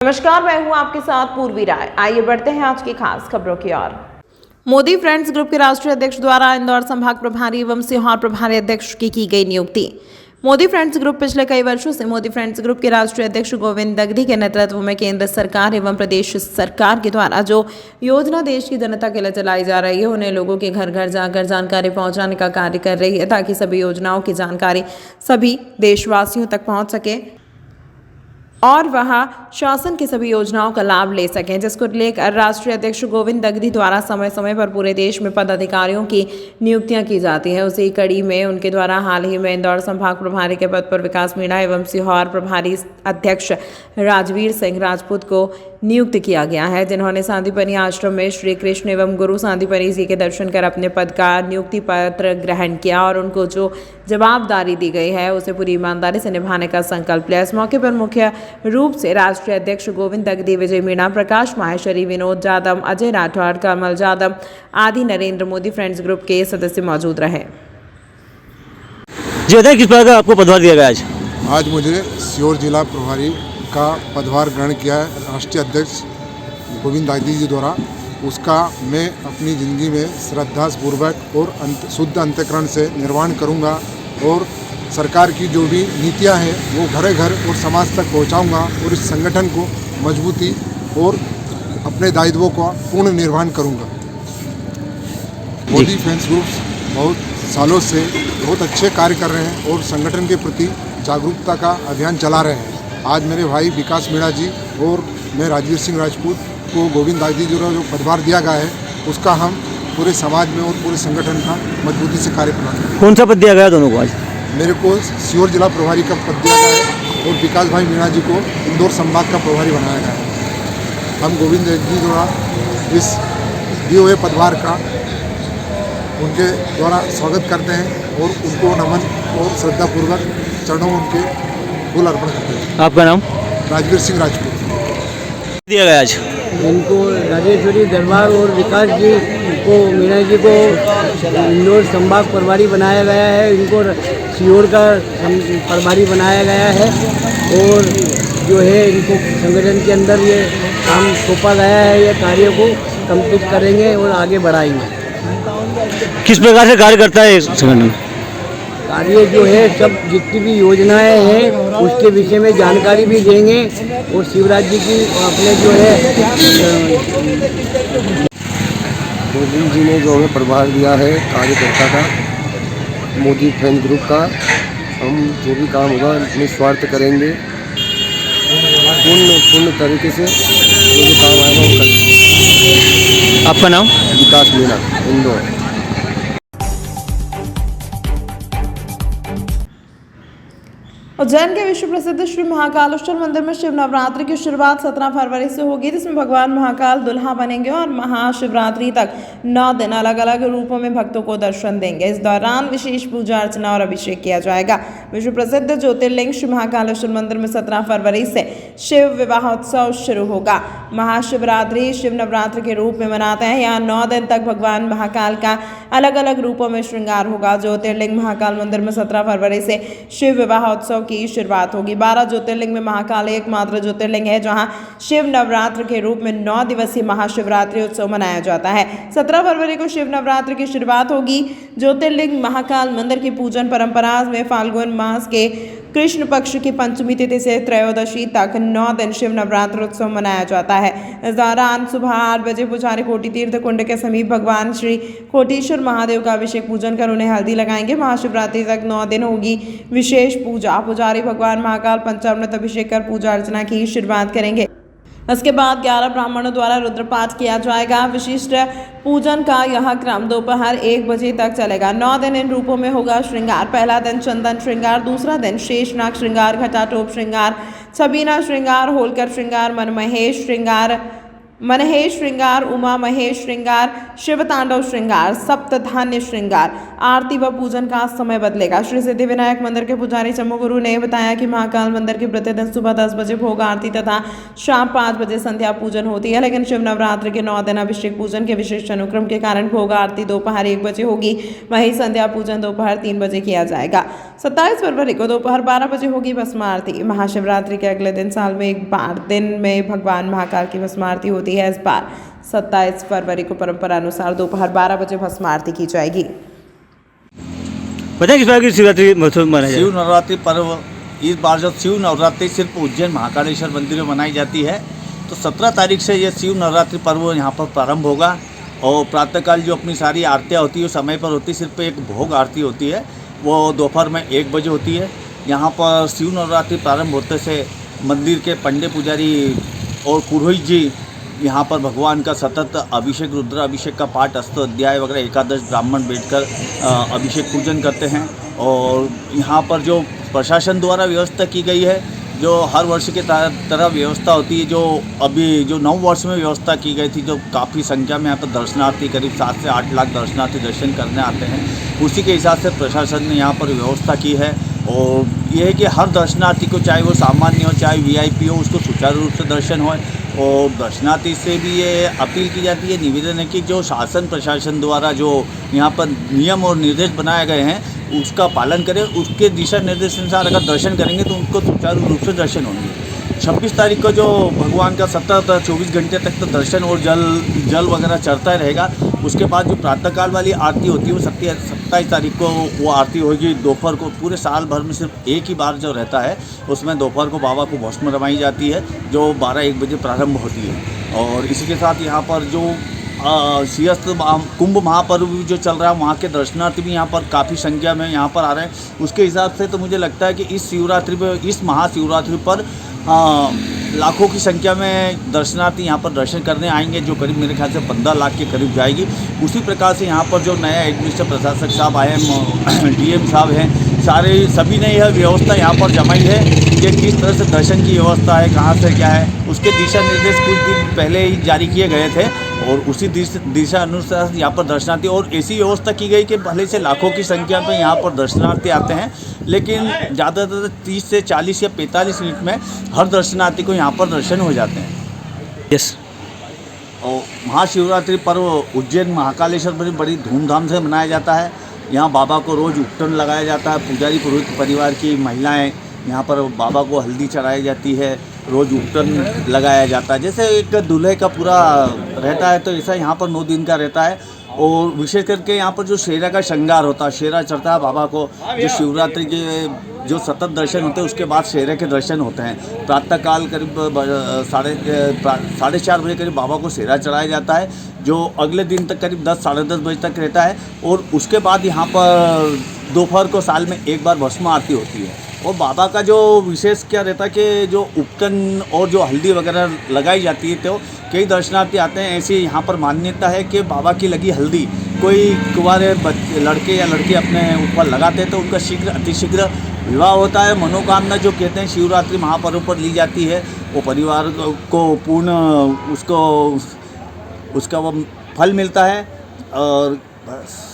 नमस्कार, मैं हूं आपके साथ पूर्वी राय। आइए बढ़ते हैं आज की खास खबरों की ओर। मोदी फ्रेंड्स ग्रुप के राष्ट्रीय अध्यक्ष द्वारा इंदौर संभाग प्रभारी एवं सीहोर प्रभारी अध्यक्ष की गई नियुक्ति। मोदी फ्रेंड्स ग्रुप पिछले कई वर्षों से मोदी फ्रेंड्स ग्रुप के राष्ट्रीय अध्यक्ष गोविंद दगधी के नेतृत्व में केंद्र सरकार एवं प्रदेश सरकार के द्वारा जो योजना देश की जनता के लिए चलाई जा रही है उन्हें लोगों के घर घर जाकर जानकारी पहुंचाने का कार्य कर रही है, ताकि सभी योजनाओं की जानकारी सभी देशवासियों तक पहुंच सके और वह शासन की सभी योजनाओं का लाभ ले सकें, जिसको लेकर राष्ट्रीय अध्यक्ष गोविंद दगधी द्वारा समय समय पर पूरे देश में पदाधिकारियों की नियुक्तियां की जाती हैं। उसी कड़ी में उनके द्वारा हाल ही में इंदौर संभाग प्रभारी के पद पर विकास मीणा एवं सीहोर प्रभारी अध्यक्ष राजवीर सिंह राजपूत को नियुक्त किया गया है, जिन्होंने सांदीपनि आश्रम में श्री कृष्ण एवं गुरु सांदीपनि जी के दर्शन कर अपने पद का नियुक्ति पत्र ग्रहण किया और उनको जो जवाबदारी दी गई है उसे पूरी ईमानदारी से निभाने का संकल्प लिया। इस मौके पर मुख्य रूप से राष्ट्रीय अध्यक्ष गोविंद दगधी, विजय मीणा, प्रकाश माहेश्वरी, विनोद जाधव, अजय राठौड़, कमल जाधव आदि नरेंद्र मोदी फ्रेंड्स ग्रुप के सदस्य मौजूद रहे। जी बताइए, किस प्रकार का आपको पदभार दिया गया आज मुझे सीहोर जिला प्रभारी का पदभार ग्रहण किया है राष्ट्रीय अध्यक्ष गोविंद दगधी जी द्वारा। उसका मैं अपनी ज़िंदगी में श्रद्धापूर्वक और शुद्ध अंतःकरण से निर्वहन करूंगा और सरकार की जो भी नीतियां हैं वो घर घर और समाज तक पहुंचाऊंगा और इस संगठन को मजबूती और अपने दायित्वों का पूर्ण निर्वहन करूंगा। मोदी फ्रेंड्स ग्रुप बहुत सालों से बहुत अच्छे कार्य कर रहे हैं और संगठन के प्रति जागरूकता का अभियान चला रहे हैं। आज मेरे भाई विकास मीणा जी और मैं राजवीर सिंह राजपूत को गोविंद दगधी जी द्वारा जो पदभार दिया गया है उसका हम पूरे समाज में और पूरे संगठन का मजबूती से कार्य करना। कौन सा पद दिया गया दोनों को? आज मेरे को सीहोर जिला प्रभारी का पद दिया गया है और विकास भाई मीणा जी को इंदौर संभाग का प्रभारी बनाया गया है। हम गोविंद दगधी द्वारा इस दिए हुए पदभार का उनके द्वारा स्वागत करते हैं और उनको नमन और श्रद्धापूर्वक चरणों में उनके फूल अर्पण करते हैं। आपका नाम? राजवीर सिंह राजपूत। दिया गया आज इनको राजेश्वरी दरबार और विकास जी को, मीणा जी को इंदौर संभाग प्रभारी बनाया गया है, इनको सीहोर का प्रभारी बनाया गया है और जो है इनको संगठन के अंदर ये काम सौंपा गया है। ये कार्य को कंप्लीट करेंगे और आगे बढ़ाएंगे। किस प्रकार से कार्य करता है संगठन? कार्य जो है सब जितनी भी योजनाएं हैं उसके विषय में जानकारी भी देंगे और शिवराज जी की अपने जो है गोविंद जी ने जो हमें प्रभार दिया है कार्यकर्ता का, मोदी फ्रेंड्स ग्रुप का, हम जो भी काम होगा निस्वार्थ करेंगे, पूर्ण तरीके से जो भी काम आएगा वो करेंगे। आपका नाम? विकास मीणा, इंदौर। उज्जैन के विश्व प्रसिद्ध श्री महाकालेश्वर मंदिर में शिव नवरात्रि की शुरुआत 17 फरवरी से होगी, जिसमें भगवान महाकाल दुल्हा बनेंगे और महाशिवरात्रि तक 9 दिन अलग अलग रूपों में भक्तों को दर्शन देंगे। इस दौरान विशेष पूजा अर्चना और अभिषेक किया जाएगा। विश्व प्रसिद्ध ज्योतिर्लिंग श्री महाकालेश्वर मंदिर में 17 फरवरी से शिव विवाहोत्सव शुरू होगा। महाशिवरात्रि शिव नवरात्रि के रूप में मनाते हैं। यहाँ 9 दिन तक भगवान महाकाल का अलग अलग रूपों में श्रृंगार होगा। ज्योतिर्लिंग महाकाल मंदिर में 17 फरवरी से शिव विवाहोत्सव की शुरुआत होगी। 12 ज्योतिर्लिंग में महाकाल एकमात्र ज्योतिर्लिंग है जहां शिव नवरात्र के रूप में 9 दिवसीय महाशिवरात्रि उत्सव मनाया जाता है। 17 फरवरी को शिव नवरात्र की शुरुआत होगी। ज्योतिर्लिंग महाकाल मंदिर की पूजन परंपरा में फाल्गुन मास के कृष्ण पक्ष की पंचमी तिथि से त्रयोदशी तक 9 दिन शिव नवरात्र उत्सव मनाया जाता है। इस दौरान सुबह 8 बजे पुजारी कोटि तीर्थ कुंड के समीप भगवान श्री कोटेश्वर महादेव का अभिषेक पूजन कर उन्हें हल्दी लगाएंगे। महाशिवरात्रि तक 9 दिन होगी विशेष पूजा। पुजारी भगवान महाकाल पंचामृत अभिषेक कर पूजा अर्चना की शुरुआत करेंगे। इसके बाद 11 ब्राह्मणों द्वारा रुद्रपाठ किया जाएगा। विशिष्ट पूजन का यह क्रम दोपहर 1 बजे तक चलेगा। 9 दिन इन रूपों में होगा श्रृंगार। पहला दिन चंदन श्रृंगार, दूसरा दिन शेषनाग श्रृंगार, घटाटोप श्रृंगार, छबीना श्रृंगार, होलकर श्रृंगार, मनमहेश श्रृंगार, मनहेश श्रृंगार, उमा महेश श्रृंगार, शिव तांडव श्रृंगार, सप्तधान्य श्रृंगार, आरती व पूजन का समय बदलेगा। श्री सिद्धिविनायक मंदिर के पुजारी चमू गुरु ने बताया कि महाकाल मंदिर की प्रतिदिन सुबह 10 बजे भोग आरती तथा शाम 5 बजे संध्या पूजन होती है, लेकिन शिव नवरात्र के 9 दिन अभिषेक पूजन के विशेष अनुक्रम के कारण भोग आरती दोपहर 1 बजे होगी, वहीं संध्या पूजन दोपहर 3 बजे किया जाएगा। 27 फरवरी को दोपहर 12 बजे होगी भस्म आरती। महाशिवरात्रि के अगले दिन साल में एक बार दिन में भगवान महाकाल की भस्म आरती होती है। इस बार 27 फरवरी को परंपरा अनुसार दोपहर 12 बजे भस्म आरती की जाएगी। पता है किस बार की शिवरात्रि महोत्सव मनाया शिव नवरात्रि पर्व इस बार जब शिव नवरात्रि सिर्फ उज्जैन महाकालेश्वर मंदिर में मनाई जाती है, तो 17 तारीख से ये शिव नवरात्रि पर्व यहाँ पर प्रारंभ होगा। और प्रातःकाल जो अपनी सारी आरतियाँ होती है वो समय पर होती है, सिर्फ एक भोग आरती होती है, वो दोपहर में 1 बजे होती है। यहाँ पर शिव नवरात्रि प्रारंभ होते से मंदिर के पंडित पुजारी और पुरोहित जी यहाँ पर भगवान का सतत अभिषेक, रुद्र अभिषेक का पाठ, अष्ट अध्याय वगैरह एकादश ब्राह्मण बैठकर अभिषेक पूजन करते हैं। और यहाँ पर जो प्रशासन द्वारा व्यवस्था की गई है, जो हर वर्ष की तरह व्यवस्था होती है, जो अभी जो 9 वर्ष में व्यवस्था की गई थी, जो काफ़ी संख्या में यहाँ पर दर्शनार्थी करीब 7 से 8 लाख दर्शनार्थी दर्शन करने आते हैं, उसी के हिसाब से प्रशासन ने यहाँ पर व्यवस्था की है। और ये है कि हर दर्शनार्थी को, चाहे वो सामान्य हो चाहे VIP हो, उसको सुचारू रूप से दर्शन हो। और दर्शनार्थी से भी ये अपील की जाती है, निवेदन है कि जो शासन प्रशासन द्वारा जो यहाँ पर नियम और निर्देश बनाए गए हैं उसका पालन करें। उसके दिशा निर्देश अनुसार अगर दर्शन करेंगे तो उनको सुचारू रूप से दर्शन होंगे। 26 तारीख को जो भगवान का सतत 24 घंटे तक तो दर्शन और जल वगैरह चढ़ता ही रहेगा। उसके बाद जो प्रातःकाल वाली आरती होती है वो 27 तारीख को वो आरती होगी दोपहर को। पूरे साल भर में सिर्फ एक ही बार जो रहता है उसमें दोपहर को बाबा को भस्म रमाई जाती है, जो 12-1 बजे प्रारंभ होती है। और इसी के साथ यहाँ पर जो सिंहस्थ कुंभ महापर्व भी जो चल रहा है, वहाँ के दर्शनार्थी भी यहाँ पर काफ़ी संख्या में यहाँ पर आ रहे हैं। उसके हिसाब से तो मुझे लगता है कि इस शिवरात्रि पर, इस महाशिवरात्रि पर लाखों की संख्या में दर्शनार्थी यहाँ पर दर्शन करने आएंगे, जो करीब मेरे ख्याल से 15 लाख के करीब जाएगी। उसी प्रकार से यहाँ पर जो नया एडमिनिस्ट्रेटिव प्रशासक साहब आए हैं, DM साहब हैं, सभी ने यह व्यवस्था यहाँ पर जमाई है कि किस तरह से दर्शन की व्यवस्था है, कहाँ से क्या है, उसके दिशा निर्देश कुछ दिन पहले ही जारी किए गए थे। और उसी दिशा अनुसार यहाँ पर दर्शनार्थी, और ऐसी व्यवस्था की गई कि भले से लाखों की संख्या में यहाँ पर दर्शनार्थी आते हैं, लेकिन ज़्यादातर 30 से 40 या 45 मिनट में हर दर्शनार्थी को यहाँ पर दर्शन हो जाते हैं। यस। और महाशिवरात्रि पर्व उज्जैन महाकालेश्वर में बड़ी धूमधाम से मनाया जाता है। यहाँ बाबा को रोज़ उपटन लगाया जाता है। पुजारी पुरोहित परिवार की महिलाएं यहाँ पर बाबा को हल्दी चढ़ाई जाती है, रोज़ उपटन लगाया जाता है। जैसे एक दूल्हे का पूरा रहता है तो ऐसा यहाँ पर 9 दिन का रहता है। और विशेष करके यहाँ पर जो शेरा का श्रृंगार होता है, शेरा चढ़ता है बाबा को, जो शिवरात्रि के जो सतत दर्शन होते हैं उसके बाद शेरे के दर्शन होते हैं। प्रातःकाल करीब 4:30 बजे करीब बाबा को शेरा चढ़ाया जाता है, जो अगले दिन तक करीब 10 साढ़े 10 बजे तक रहता है। और उसके बाद यहाँ पर दोपहर को साल में एक बार भस्म आरती होती है। और बाबा का जो विशेष क्या रहता है कि जो उपटन और जो हल्दी वगैरह लगाई जाती है, तो कई दर्शनार्थी आते हैं। ऐसी यहाँ पर मान्यता है कि बाबा की लगी हल्दी कोई कुंवारे लड़के या लड़की अपने ऊपर लगाते हैं तो उनका अतिशीघ्र विवाह होता है। मनोकामना जो कहते हैं शिवरात्रि महापर्व पर ली जाती है, वो परिवार को पूर्ण उसका वो फल मिलता है। और बस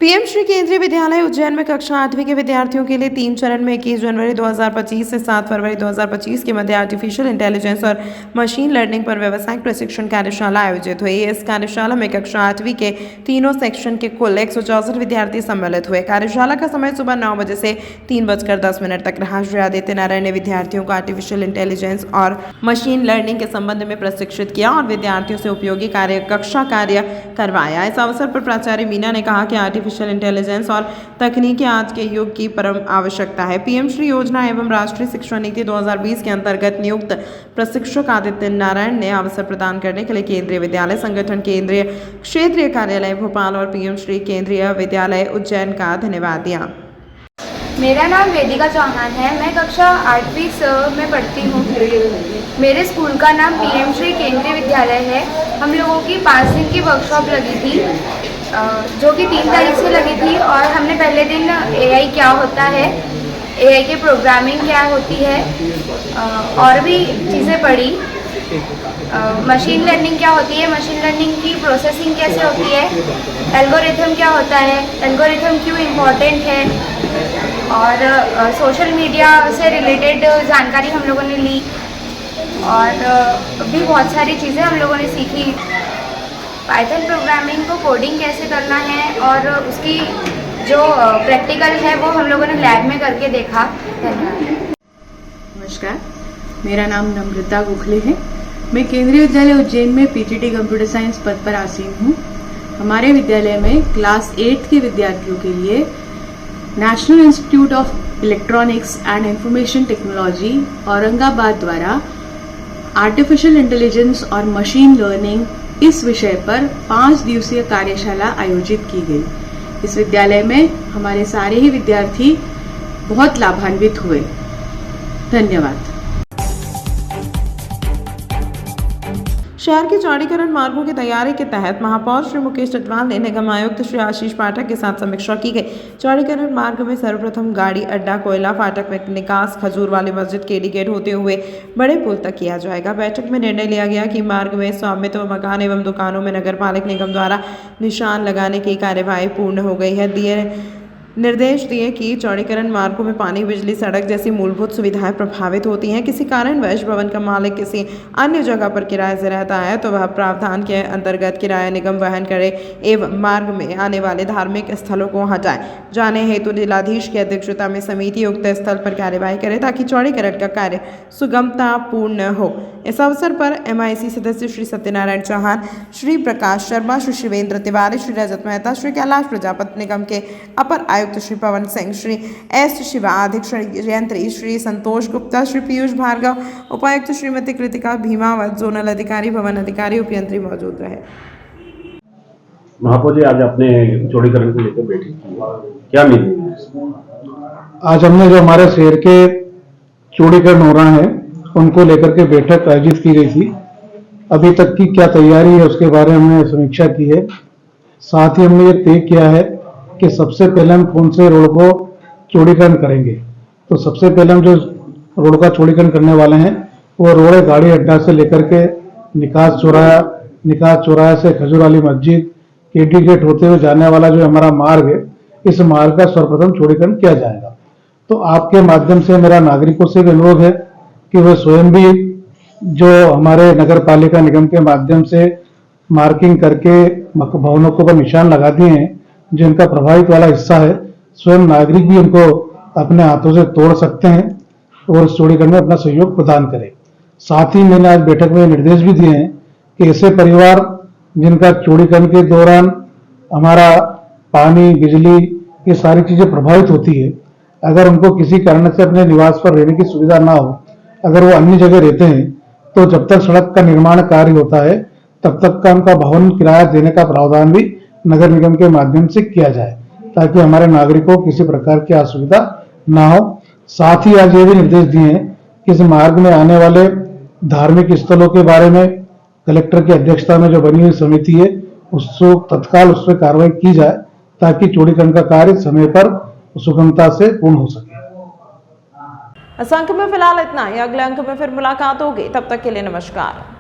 PM श्री केंद्रीय विद्यालय उज्जैन में कक्षा 8वीं के विद्यार्थियों के लिए 3 चरण में 21 जनवरी 2025 से 7 फरवरी 2025 के मध्य आर्टिफिशियल इंटेलिजेंस और मशीन लर्निंग पर व्यावसायिक प्रशिक्षण कार्यशाला आयोजित हुई। इस कार्यशाला में कक्षा 8वीं के तीनों सेक्शन के कुल 164 विद्यार्थी सम्मिलित हुए। कार्यशाला का समय सुबह 9 बजे से 3:10 तक रहा। श्री आदित्य नारायण ने विद्यार्थियों को आर्टिफिशियल इंटेलिजेंस और मशीन लर्निंग के संबंध में प्रशिक्षित किया और विद्यार्थियों से उपयोगी कक्षा कार्य करवाया। इस अवसर पर प्राचार्य मीना ने कहा कि आर्टिफिशियल इंटेलिजेंस और तकनीकी आज के युग की परम आवश्यकता है। PM श्री योजना एवं राष्ट्रीय शिक्षा नीति 2020 के अंतर्गत नियुक्त प्रशिक्षक आदित्य नारायण ने अवसर प्रदान करने के लिए केंद्रीय विद्यालय संगठन, केंद्रीय क्षेत्रीय कार्यालय भोपाल और PM श्री केंद्रीय विद्यालय उज्जैन का धन्यवाद दिया। मेरा नाम वेदिका चौहान है। मैं कक्षा 8वीं में पढ़ती हूँ। मेरे स्कूल का नाम PM श्री केंद्रीय विद्यालय है। हम लोगों की 5 दिन की वर्कशॉप लगी थी, जो कि 3 तारीख से लगी थी। और हमने पहले दिन AI क्या होता है, AI की प्रोग्रामिंग क्या होती है, और भी चीज़ें पढ़ी। मशीन लर्निंग क्या होती है, मशीन लर्निंग की प्रोसेसिंग कैसे होती है, एल्गोरिथम क्या होता है, एल्गोरिथम क्यों इम्पोर्टेंट है, और सोशल मीडिया से रिलेटेड जानकारी हम लोगों ने ली, और भी बहुत सारी चीज़ें हम लोगों ने सीखी। पाइथन प्रोग्रामिंग को कोडिंग कैसे करना है और उसकी जो प्रैक्टिकल है वो हम लोगों ने लैब में करके देखा। धन्यवाद। नमस्कार, मेरा नाम नम्रता गोखले है। मैं केंद्रीय विद्यालय उज्जैन में पीजीटी कंप्यूटर साइंस पद पर आसीन हूँ। हमारे विद्यालय में क्लास 8 के विद्यार्थियों के लिए national institute of electronics and information technology Aurangabad द्वारा आर्टिफिशियल इंटेलिजेंस और मशीन लर्निंग इस विषय पर 5 दिवसीय कार्यशाला आयोजित की गई। इस विद्यालय में हमारे सारे ही विद्यार्थी बहुत लाभान्वित हुए। धन्यवाद। शहर के चौड़ीकरण मार्गों की तैयारी के तहत महापौर श्री मुकेश चटवाल ने निगम आयुक्त श्री आशीष पाठक के साथ समीक्षा की गई। चौड़ीकरण मार्ग में सर्वप्रथम गाड़ी अड्डा, कोयला फाटक में निकास, खजूर वाली मस्जिद, केडी गेट होते हुए बड़े पुल तक किया जाएगा। बैठक में निर्णय लिया गया कि मार्ग में स्वामित्व मकान एवं दुकानों में नगरपालिक निगम द्वारा निशान लगाने की कार्यवाही पूर्ण हो गई है। निर्देश दिए कि चौड़ीकरण मार्गों में पानी, बिजली, सड़क जैसी मूलभूत सुविधाएं प्रभावित होती हैं। किसी कारणवश भवन का मालिक किसी अन्य जगह पर किराए से रहता है तो वह प्रावधान के अंतर्गत किराया निगम वहन करे एवं मार्ग में आने वाले धार्मिक स्थलों को हटाए जाने हेतु जिलाधीश की अध्यक्षता में समिति उक्त स्थल पर कार्यवाही करे ताकि चौड़ीकरण का कार्य सुगमता पूर्ण हो। इस अवसर पर MIC सदस्य श्री सत्यनारायण चौहान, श्री प्रकाश शर्मा, श्री शिवेंद्र तिवारी, श्री रजत मेहता, श्री कैलाश प्रजापति, निगम के अपर आयुक्त श्री पवन सिंह, श्री S शिवा, अधीक्षण यंत्री श्री संतोष गुप्ता, श्री पीयूष भार्गव, उपायुक्त श्रीमती कृतिका भीमावत, जोनल अधिकारी, भवन अधिकारी, उपयंत्री मौजूद रहे। महापौर जी, आज आपने चौड़ीकरण को लेकर बैठक की, क्या निर्णय? आज हमने जो हमारे शहर के चौड़ीकरण हो रहा है उनको लेकर के बैठक आयोजित की गई थी। अभी तक की क्या तैयारी है उसके बारे में हमने समीक्षा की है। साथ ही हमने ये तय किया है कि सबसे पहले हम कौन से रोड को चौड़ीकरण करेंगे। तो सबसे पहले हम जो रोड का चौड़ीकरण करने वाले हैं वो रोड है गाड़ी अड्डा से लेकर के निकास चौराहा से खजूर वाली मस्जिद, केडी गेट होते हुए जाने वाला जो हमारा मार्ग है, इस मार्ग का सर्वप्रथम चौड़ीकरण किया जाएगा। तो आपके माध्यम से मेरा नागरिकों से भी अनुरोध है कि वह स्वयं भी जो हमारे नगर पालिका निगम के माध्यम से मार्किंग करके भवनों को पर निशान लगा दिए हैं, जो इनका प्रभावित वाला हिस्सा है, स्वयं नागरिक भी उनको अपने हाथों से तोड़ सकते हैं और इस चौड़ीकरण में अपना सहयोग प्रदान करें। साथ ही मैंने आज बैठक में निर्देश भी दिए हैं कि ऐसे परिवार जिनका चौड़ीकरण के दौरान हमारा पानी, बिजली, ये सारी चीजें प्रभावित होती है, अगर उनको किसी कारण से अपने निवास पर रहने की सुविधा ना हो, अगर वो अन्य जगह रहते हैं, तो जब तक सड़क का निर्माण कार्य होता है तब तक का उनका भवन किराया देने का प्रावधान भी नगर निगम के माध्यम से किया जाए ताकि हमारे नागरिकों को किसी प्रकार की असुविधा ना हो। साथ ही आज ये भी निर्देश दिए हैं कि इस मार्ग में आने वाले धार्मिक स्थलों के बारे में कलेक्टर की अध्यक्षता में जो बनी हुई समिति है उसको तत्काल उस पर कार्रवाई की जाए ताकि चौड़ीकरण का कार्य समय पर सुगमता से पूर्ण हो सके। इस अंक में फिलहाल इतना ही। अगले अंक में फिर मुलाकात होगी, तब तक के लिए नमस्कार।